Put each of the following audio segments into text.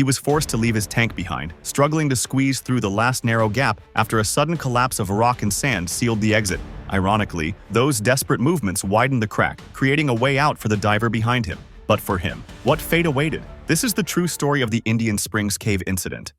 He was forced to leave his tank behind, struggling to squeeze through the last narrow gap after a sudden collapse of rock and sand sealed the exit. Ironically, those desperate movements widened the crack, creating a way out for the diver behind him. But for him, what fate awaited? This is the true story of the Indian Springs Cave incident.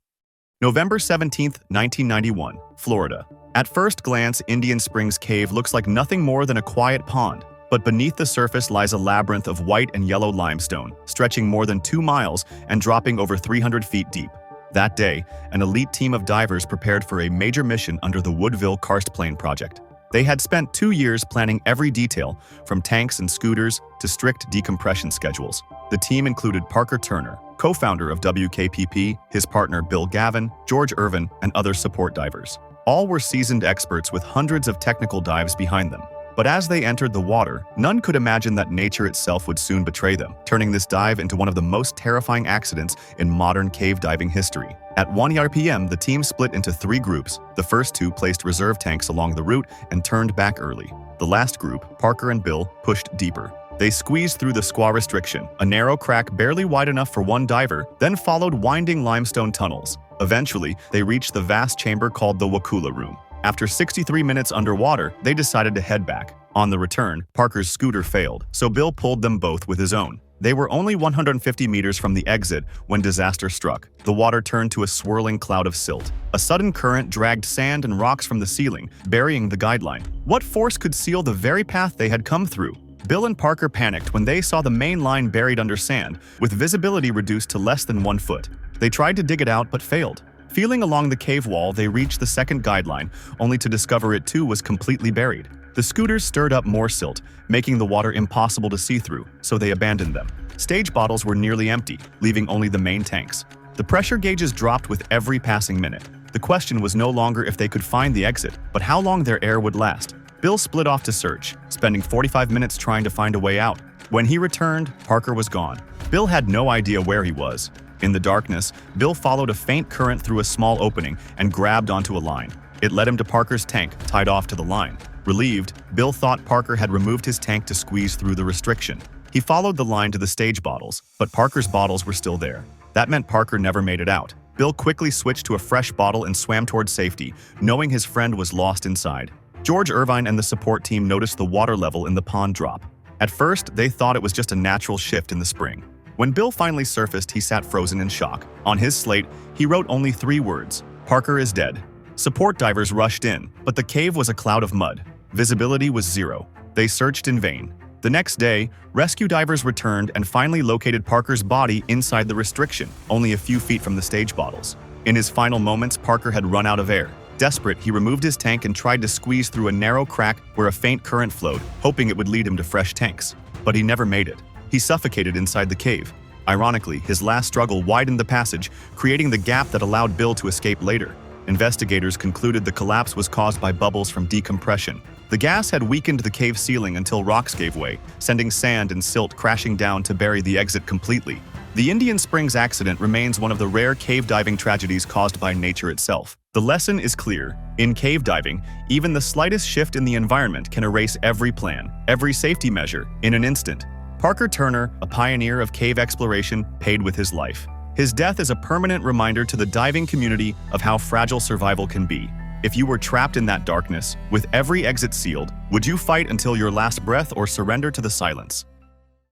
November 17, 1991, Florida. At first glance, Indian Springs Cave looks like nothing more than a quiet pond. But beneath the surface lies a labyrinth of white and yellow limestone, stretching more than 2 miles and dropping over 300 feet deep. That day, an elite team of divers prepared for a major mission under the Woodville Karst Plane project. They had spent 2 years planning every detail, from tanks and scooters to strict decompression schedules. The team included Parker Turner, co-founder of WKPP, his partner Bill Gavin, George Irvin, and other support divers. All were seasoned experts with hundreds of technical dives behind them. But as they entered the water, none could imagine that nature itself would soon betray them, turning this dive into one of the most terrifying accidents in modern cave diving history. At 1 p.m., the team split into 3 groups. The first 2 placed reserve tanks along the route and turned back early. The last group, Parker and Bill, pushed deeper. They squeezed through the squaw restriction, a narrow crack barely wide enough for one diver, then followed winding limestone tunnels. Eventually, they reached the vast chamber called the Wakula Room. After 63 minutes underwater, they decided to head back. On the return, Parker's scooter failed, so Bill pulled them both with his own. They were only 150 meters from the exit when disaster struck. The water turned to a swirling cloud of silt. A sudden current dragged sand and rocks from the ceiling, burying the guideline. What force could seal the very path they had come through? Bill and Parker panicked when they saw the main line buried under sand, with visibility reduced to less than 1 foot. They tried to dig it out but failed. Feeling along the cave wall, they reached the second guideline, only to discover it too was completely buried. The scooters stirred up more silt, making the water impossible to see through, so they abandoned them. Stage bottles were nearly empty, leaving only the main tanks. The pressure gauges dropped with every passing minute. The question was no longer if they could find the exit, but how long their air would last. Bill split off to search, spending 45 minutes trying to find a way out. When he returned, Parker was gone. Bill had no idea where he was. In the darkness, Bill followed a faint current through a small opening and grabbed onto a line. It led him to Parker's tank, tied off to the line. Relieved, Bill thought Parker had removed his tank to squeeze through the restriction. He followed the line to the stage bottles, but Parker's bottles were still there. That meant Parker never made it out. Bill quickly switched to a fresh bottle and swam toward safety, knowing his friend was lost inside. George Irvine and the support team noticed the water level in the pond drop. At first, they thought it was just a natural shift in the spring. When Bill finally surfaced, he sat frozen in shock. On his slate, he wrote only 3 words: "Parker is dead." Support divers rushed in, but the cave was a cloud of mud. Visibility was 0. They searched in vain. The next day, rescue divers returned and finally located Parker's body inside the restriction, only a few feet from the stage bottles. In his final moments, Parker had run out of air. Desperate, he removed his tank and tried to squeeze through a narrow crack where a faint current flowed, hoping it would lead him to fresh tanks. But he never made it. He suffocated inside the cave. Ironically, his last struggle widened the passage, creating the gap that allowed Bill to escape later. Investigators concluded the collapse was caused by bubbles from decompression. The gas had weakened the cave ceiling until rocks gave way, sending sand and silt crashing down to bury the exit completely. The Indian Springs accident remains one of the rare cave diving tragedies caused by nature itself. The lesson is clear. In cave diving, even the slightest shift in the environment can erase every plan, every safety measure, in an instant. Parker Turner, a pioneer of cave exploration, paid with his life. His death is a permanent reminder to the diving community of how fragile survival can be. If you were trapped in that darkness, with every exit sealed, would you fight until your last breath or surrender to the silence?